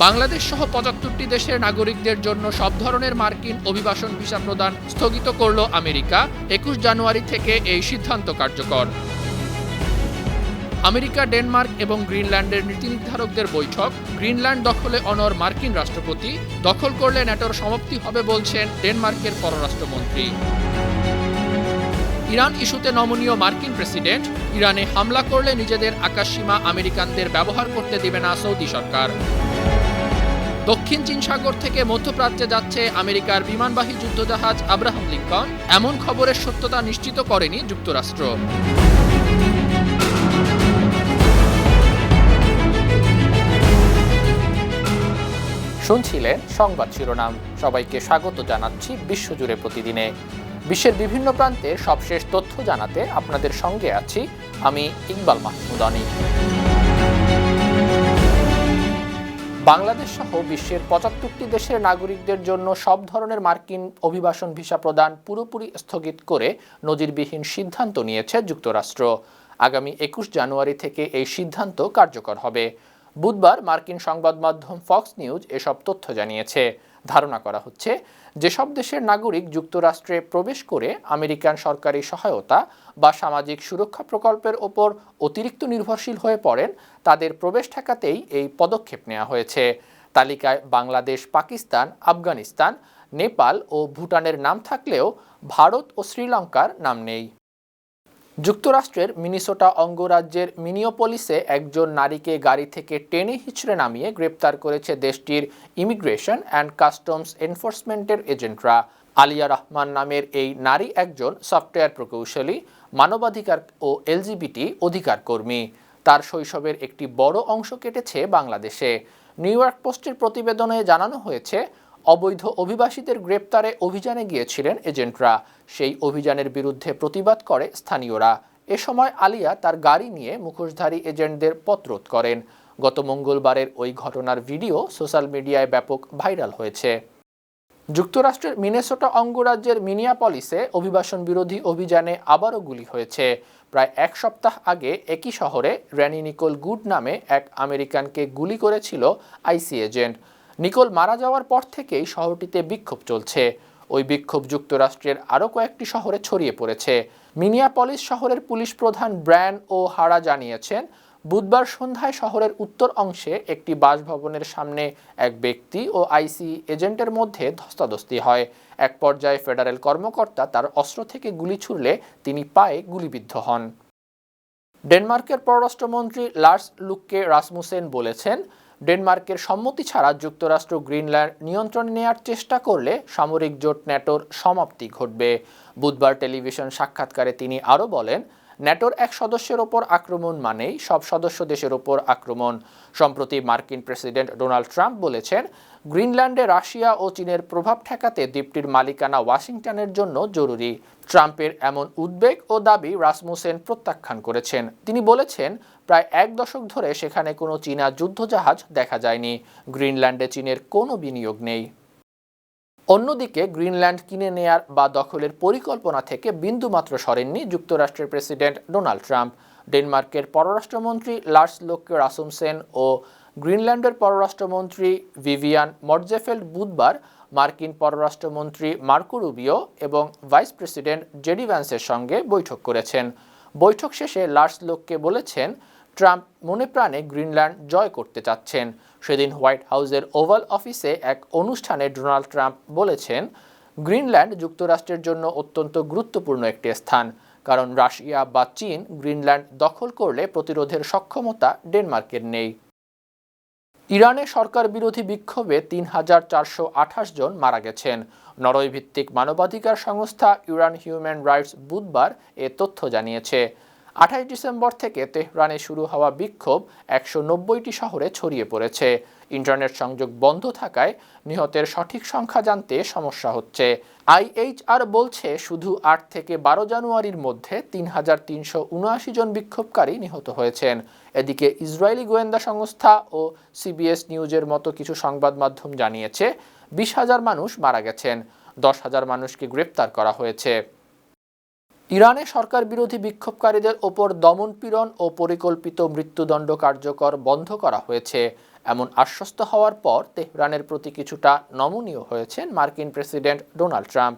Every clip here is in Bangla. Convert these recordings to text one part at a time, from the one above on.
বাংলাদেশ সহ ৭৫টি দেশের নাগরিকদের জন্য সব ধরনের মার্কিন অভিবাসন ভিসা প্রদান স্থগিত করল আমেরিকা। ২১ জানুয়ারি থেকে এই সিদ্ধান্ত কার্যকর। আমেরিকা, ডেনমার্ক এবং গ্রিনল্যান্ডের নীতিনির্ধারকদের বৈঠক। গ্রিনল্যান্ড দখলে অনড় মার্কিন রাষ্ট্রপতি। দখল করলে ন্যাটোর সমাপ্তি হবে বলছেন ডেনমার্কের পররাষ্ট্রমন্ত্রী। ইরান ইস্যুতে নমনীয় মার্কিন প্রেসিডেন্ট। ইরানে হামলা করলে নিজেদের আকাশসীমা আমেরিকানদের ব্যবহার করতে দেবে না সৌদি সরকার। দক্ষিণ চীন সাগর থেকে মধ্যপ্রাচ্যে যাচ্ছে আমেরিকার বিমানবাহী যুদ্ধজাহাজ আব্রাহাম লিঙ্কন। এমন খবরের সত্যতা নিশ্চিত করেনি যুক্তরাষ্ট্র। শুনছিলেন সংবাদ শিরোনাম। সবাইকে স্বাগত জানাচ্ছি বিশ্বজুড়ে প্রতিদিনে। বিশ্বের বিভিন্ন প্রান্তে সবশেষ তথ্য জানাতে আপনাদের সঙ্গে আছি আমি ইকবাল মাহমুদ অনিক। বাংলাদেশ সহ বিশ্বের ৭৫টি দেশের নাগরিকদের জন্য সব ধরনের মার্কিন অভিবাসন ভিসা প্রদান পুরোপুরি স্থগিত করে নজিরবিহীন সিদ্ধান্ত নিয়েছে যুক্তরাষ্ট্র। আগামী ২১ জানুয়ারি থেকে এই সিদ্ধান্ত কার্যকর হবে। বুধবার মার্কিন সংবাদ মাধ্যম ফক্স নিউজ এসব তথ্য জানিয়েছে। ধারণা করা হচ্ছে, যেসব দেশের নাগরিক যুক্তরাষ্ট্রে প্রবেশ করে আমেরিকান সরকারি সহায়তা বা সামাজিক সুরক্ষা প্রকল্পের ওপর অতিরিক্ত নির্ভরশীল হয়ে পড়েন, তাদের প্রবেশ ঠেকাতেই এই পদক্ষেপ নেওয়া হয়েছে। তালিকায় বাংলাদেশ, পাকিস্তান, আফগানিস্তান, নেপাল ও ভুটানের নাম থাকলেও ভারত ও শ্রীলঙ্কার নাম নেই। যুক্তরাষ্ট্রের মিনেসোটা অঙ্গরাজ্যের মিনিওপলিসে একজন নারীকে গাড়ি থেকে টেনে হিঁচড়ে নামিয়ে গ্রেপ্তার করেছে দেশটির ইমিগ্রেশন অ্যান্ড কাস্টমস এনফোর্সমেন্টের এজেন্টরা। আলিয়া রহমান নামের এই নারী একজন সফটওয়্যার প্রকৌশলী, মানবাধিকার ও এলজিবিটি অধিকার কর্মী। তার শৈশবের একটি বড় অংশ কেটেছে বাংলাদেশে। নিউ ইয়র্ক পোস্টের প্রতিবেদনে জানানো হয়েছে, অবৈধ অভিবাসীদের গ্রেপ্তারে অভিযানে গিয়েছিলেন এজেন্টরা। সেই অভিযানের বিরুদ্ধে প্রতিবাদ করে স্থানীয়রা। এ সময় আলিয়া তার গাড়ি নিয়ে মুখোশধারী এজেন্টদের পথরোধ করেন। গত মঙ্গলবারের ওই ঘটনার ভিডিও সোশ্যাল মিডিয়ায় ব্যাপক ভাইরাল হয়েছে। যুক্তরাষ্ট্রের মিনেসোটা অঙ্গরাজ্যের মিনিয়াপলিসে অভিবাসন বিরোধী অভিযানে আবারও গুলি হয়েছে। প্রায় এক সপ্তাহ আগে একই শহরে র্যানি নিকোল গুড নামে এক আমেরিকানকে গুলি করেছিল আইসি এজেন্ট। নিকোল মারা যাওয়ার পর থেকেই শহরটিতে বিক্ষোভ চলছে। ওই বিক্ষোভ যুক্তরাষ্ট্রের আরও কয়েকটি শহরে ছড়িয়ে পড়েছে। মিনিয়াপলিস শহরের পুলিশ প্রধান ব্রায়ান ও হারা জানিয়েছেন, বুধবার সন্ধ্যায় শহরের উত্তর অংশে একটি বাসভবনের সামনে এক ব্যক্তি ও আইসি এজেন্টের মধ্যে ধস্তাধস্তি হয়। এক পর্যায়ে ফেডারেল কর্মকর্তা তার অস্ত্র থেকে গুলি ছুড়লে তিনি পায়ে গুলিবিদ্ধ হন। ডেনমার্কের পররাষ্ট্রমন্ত্রী লার্স লুক্কে রাসমুসেন বলেছেন, ডেনমার্কের সম্মতি ছাড়া যুক্তরাষ্ট্র গ্রিনল্যান্ড নিয়ন্ত্রণে নেওয়ার চেষ্টা করলে সামরিক জোট ন্যাটোর সমাপ্তি ঘটবে। বুধবার টেলিভিশন সাক্ষাৎকারে তিনি আরও বলেন, ন্যাটোর এক সদস্যের ওপর আক্রমণ মানেই সব সদস্য দেশের ওপর আক্রমণ। সম্প্রতি মার্কিন প্রেসিডেন্ট ডোনাল্ড ট্রাম্প বলেছেন, গ্রিনল্যান্ডে রাশিয়া ও চীনের প্রভাব ঠেকাতে দ্বীপটির মালিকানা ওয়াশিংটনের জন্য জরুরি। ট্রাম্পের এমন উদ্বেগ ও দাবি রাসমুসেন প্রত্যাখ্যান করেছেন। তিনি বলেছেন, প্রায় এক দশক ধরে সেখানে কোনো চীনা যুদ্ধজাহাজ দেখা যায়নি। গ্রিনল্যান্ডে চীনের কোনো বিনিয়োগ নেই। অন্যদিকে গ্রিনল্যান্ড কিনে নেয়ার বা দখলের পরিকল্পনা থেকে বিন্দুমাত্র সরেননি যুক্তরাষ্ট্রের প্রেসিডেন্ট ডোনাল্ড ট্রাম্প। ডেনমার্কের পররাষ্ট্রমন্ত্রী লার্স লোক্কে রাসমুসেন ও গ্রিনল্যান্ডের পররাষ্ট্রমন্ত্রী ভিভিয়ান মর্জেফেল্ড বুধবার মার্কিন পররাষ্ট্রমন্ত্রী মার্কো রুবিও এবং ভাইস প্রেসিডেন্ট জেডি ভ্যান্সের সঙ্গে বৈঠক করেছেন। বৈঠক শেষে লার্স লোক্কে বলেছেন, ট্রাম্প মনে প্রাণে গ্রিনল্যান্ড জয় করতে চাচ্ছেন। সেদিন হোয়াইট হাউসের ওভাল অফিসে এক অনুষ্ঠানে ডোনাল্ড ট্রাম্প বলেছেন, গ্রিনল্যান্ড যুক্তরাষ্ট্রের জন্য অত্যন্ত গুরুত্বপূর্ণ একটি স্থান, কারণ রাশিয়া বা চীন গ্রিনল্যান্ড দখল করলে প্রতিরোধের সক্ষমতা ডেনমার্কের নেই। ইরানে সরকার বিরোধী বিক্ষোভে ৩,৪২৮ জন মারা গেছেন। নরওয়ে ভিত্তিক মানবাধিকার সংস্থা ইরান হিউম্যান রাইটস বুধবার এ তথ্য জানিয়েছে। ২৮ ডিসেম্বর থেকে তেহরানে শুরু হওয়া বিক্ষোভ ১৯০টি শহরে ছড়িয়ে পড়েছে। ইন্টারনেট সংযোগ বন্ধ থাকায় নিহতের সঠিক সংখ্যা জানতে সমস্যা হচ্ছে। আইএইচআর বলছে, শুধু ৮ থেকে ১২ জানুয়ারির মধ্যে ৩,৩৭৯ জন বিক্ষোভকারী নিহত হয়েছেন। এদিকে ইসরায়েলি গোয়েন্দা সংস্থা ও সিবিএস নিউজের মতো কিছু সংবাদ মাধ্যম জানিয়েছে, ২০,০০০ মানুষ মারা গেছেন, ১০,০০০ মানুষকে গ্রেপ্তার করা হয়েছে। ইরানে সরকার বিরোধী বিক্ষোভকারীদের ওপর দমনপীড়ন ও পরিকল্পিত মৃত্যুদণ্ড কার্যকর বন্ধ করা হয়েছে। এমন আশ্বস্ত হওয়ার পর তেহরানের প্রতি কিছুটা নমনীয় হয়েছেন মার্কিন প্রেসিডেন্ট ডোনাল্ড ট্রাম্প।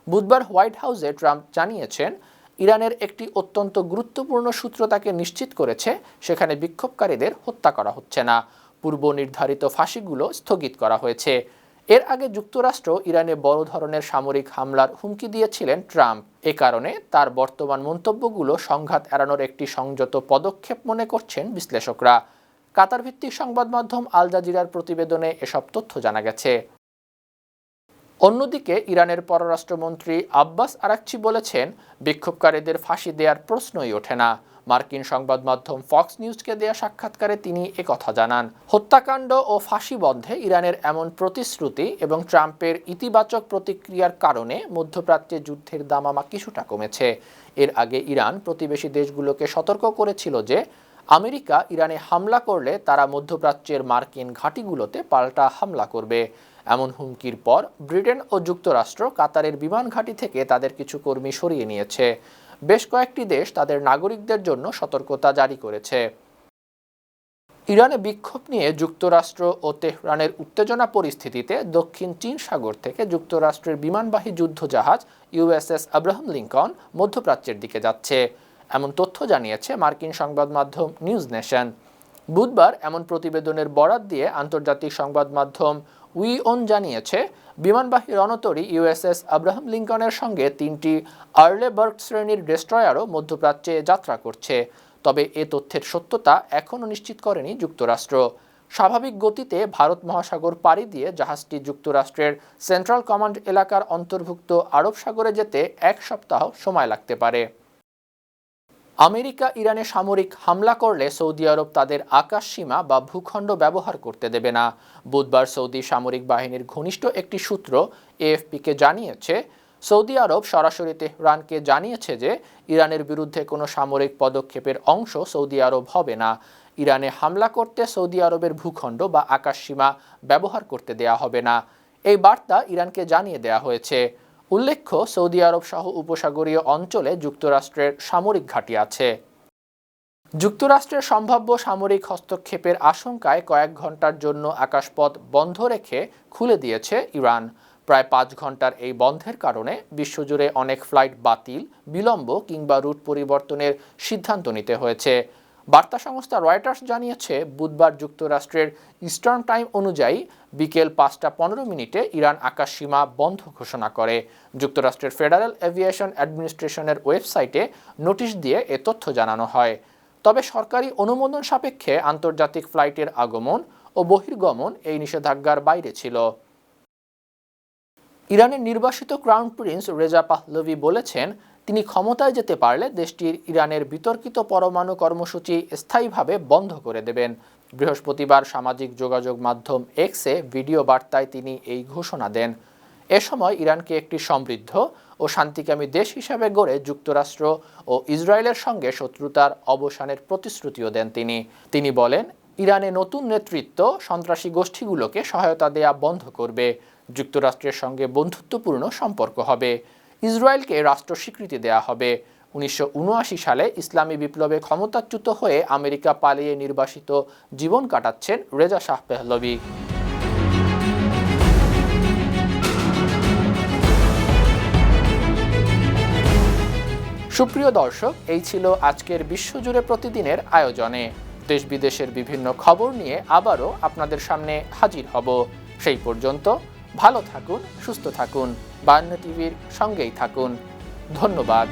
বুধবার হোয়াইট হাউসে ট্রাম্প জানিয়েছেন, ইরানের একটি অত্যন্ত গুরুত্বপূর্ণ সূত্র তাকে নিশ্চিত করেছে সেখানে বিক্ষোভকারীদের হত্যা করা হচ্ছে না, পূর্ব নির্ধারিত ফাঁসিগুলো স্থগিত করা হয়েছে। এর আগে যুক্তরাষ্ট্র ইরানে বড় ধরনের সামরিক হামলার হুমকি দিয়েছিলেন ট্রাম্প। এ কারণে তার বর্তমান মন্তব্যগুলো সংঘাত এড়ানোর একটি সংযত পদক্ষেপ মনে করছেন বিশ্লেষকরা। কাতার ভিত্তিক সংবাদ মাধ্যম আল জাজিরার প্রতিবেদনে এসব তথ্য জানা গেছে। অন্যদিকে ইরানের পররাষ্ট্রমন্ত্রী আব্বাস আরাকচি বলেছেন, বিক্ষোভকারীদের ফাঁসি দেওয়ার প্রশ্নই ওঠে না। মার্কিন সংবাদ মাধ্যম ফক্স নিউজকে দেয়া সাক্ষাৎকারে তিনি একথা জানান। হত্যাকাণ্ড ও ফাঁসি বন্ধে ইরানের এমন প্রতিশ্রুতি এবং ট্রাম্পের ইতিবাচক প্রতিক্রিয়ার কারণে মধ্যপ্রাচ্যে যুদ্ধের দামামা কিছুটা কমেছে। এর আগে ইরান প্রতিবেশী দেশগুলোকে সতর্ক করেছিল যে আমেরিকা ইরানে হামলা করলে তারা মধ্যপ্রাচ্যের মার্কিন ঘাঁটিগুলোতে পাল্টা হামলা করবে। এমন হুমকির পর ব্রিটেন ও যুক্তরাষ্ট্র কাতারের বিমান ঘাঁটি থেকে তাদের কিছু কর্মী সরিয়ে নিয়েছে। বেশ কয়েকটি দেশ তাদের নাগরিকদের জন্য সতর্কতা জারি করেছে। ইরানে বিক্ষোভ নিয়ে যুক্তরাষ্ট্র ও তেহরানের উত্তেজনা পরিস্থিতিতে দক্ষিণ চীন সাগর থেকে যুক্তরাষ্ট্রের বিমানবাহী যুদ্ধজাহাজ ইউএসএস আব্রাহাম লিঙ্কন মধ্যপ্রাচ্যের দিকে যাচ্ছে, এমন তথ্য জানিয়েছে মার্কিন সংবাদ মাধ্যম নিউজ নেশন। বুধবার এমন প্রতিবেদনের বরাত দিয়ে আন্তর্জাতিক সংবাদ মাধ্যম উইওন জানিয়েছে, বিমানবাহী রণতরী ইউএসএস আব্রাহাম লিঙ্কনের সঙ্গে 3টি আর্লেবার্গ শ্রেণীর ডেস্ট্রয়ারও মধ্যপ্রাচ্যে যাত্রা করছে। তবে এ তথ্যের সত্যতা এখনও নিশ্চিত করেনি যুক্তরাষ্ট্র। স্বাভাবিক গতিতে ভারত মহাসাগর পাড়ি দিয়ে জাহাজটি যুক্তরাষ্ট্রের সেন্ট্রাল কমান্ড এলাকার অন্তর্ভুক্ত আরব সাগরে যেতে 1 সপ্তাহ সময় লাগতে পারে। আমেরিকা ইরানে সামরিক হামলা করলে সৌদি আরব তাদের আকাশ সীমা বা ভূখণ্ড ব্যবহার করতে দেবে না। বুধবার সৌদি সামরিক বাহিনীর ঘনিষ্ঠ একটি সূত্র এএফপিকে জানিয়েছে, সৌদি আরব সরাসরি তেহরানকে জানিয়েছে যে ইরানের বিরুদ্ধে কোনো সামরিক পদক্ষেপের অংশ সৌদি আরব হবে না। ইরানে হামলা করতে সৌদি আরবের ভূখণ্ড বা আকাশ সীমা ব্যবহার করতে দেয়া হবে না, এই বার্তা ইরানকে জানিয়ে দেয়া হয়েছে। উল্লেখ্য, সৌদি আরব সহ উপসাগরীয় অঞ্চলে যুক্তরাষ্ট্রের সামরিক ঘাঁটি আছে। যুক্তরাষ্ট্রের সম্ভাব্য সামরিক হস্তক্ষেপের আশঙ্কায় কয়েক ঘন্টার জন্য আকাশপথ বন্ধ রেখে খুলে দিয়েছে ইরান। প্রায় 5 ঘন্টার এই বন্ধের কারণে বিশ্বজুড়ে অনেক ফ্লাইট বাতিল, বিলম্ব কিংবা রুট পরিবর্তনের সিদ্ধান্ত নিতে হয়েছে। বার্তা সংস্থা রয়টার্স জানিয়েছে, বুধবার যুক্তরাষ্ট্রের ইস্টার্ন টাইম অনুযায়ী বিকেল 5:15 ইরান আকাশসীমা বন্ধ ঘোষণা করে। যুক্তরাষ্ট্রের ফেডারেল এভিয়েশন অ্যাডমিনিস্ট্রেশনের ওয়েবসাইটে নোটিশ দিয়ে এ তথ্য জানানো হয়। তবে সরকারি অনুমোদন সাপেক্ষে আন্তর্জাতিক ফ্লাইটের আগমন ও বহির্গমন এই নিষেধাজ্ঞার বাইরে ছিল। ইরানের নির্বাসিত ক্রাউন প্রিন্স রেজা পাহলভি বলেছেন, তিনি ক্ষমতায় যেতে পারলে দেশটির ইরানের বিতর্কিত পরমাণু কর্মসূচি স্থায়ীভাবে বন্ধ করে দেবেন। বৃহস্পতিবার সামাজিক যোগাযোগ মাধ্যম এক্সে ভিডিও বার্তায় তিনি এই ঘোষণা দেন। এ সময় ইরানকে একটি সমৃদ্ধ ও শান্তিকামী দেশ হিসাবে গড়ে যুক্তরাষ্ট্র ও ইসরায়েলের সঙ্গে শত্রুতার অবসানের প্রতিশ্রুতিও দেন তিনি বলেন, ইরানে নতুন নেতৃত্ব সন্ত্রাসী গোষ্ঠীগুলোকে সহায়তা দেয়া বন্ধ করবে, যুক্তরাষ্ট্রের সঙ্গে বন্ধুত্বপূর্ণ সম্পর্ক হবে, ইসরায়েলকে রাষ্ট্র স্বীকৃতি দেয়া হবে। 1979 সালে ইসলামী বিপ্লবে ক্ষমতাচ্যুত হয়ে আমেরিকা পালিয়ে নির্বাসিত জীবন কাটাচ্ছেন রেজা শাহ পাহলভি। সুপ্রিয় দর্শক, এই ছিল আজকের বিশ্বজুড়ে প্রতিদিনের আয়োজনে। দেশ বিদেশের বিভিন্ন খবর নিয়ে আবারও আপনাদের সামনে হাজির হব। সেই পর্যন্ত ভালো থাকুন, সুস্থ থাকুন, বায়ান্ন টিভির সঙ্গেই থাকুন। ধন্যবাদ।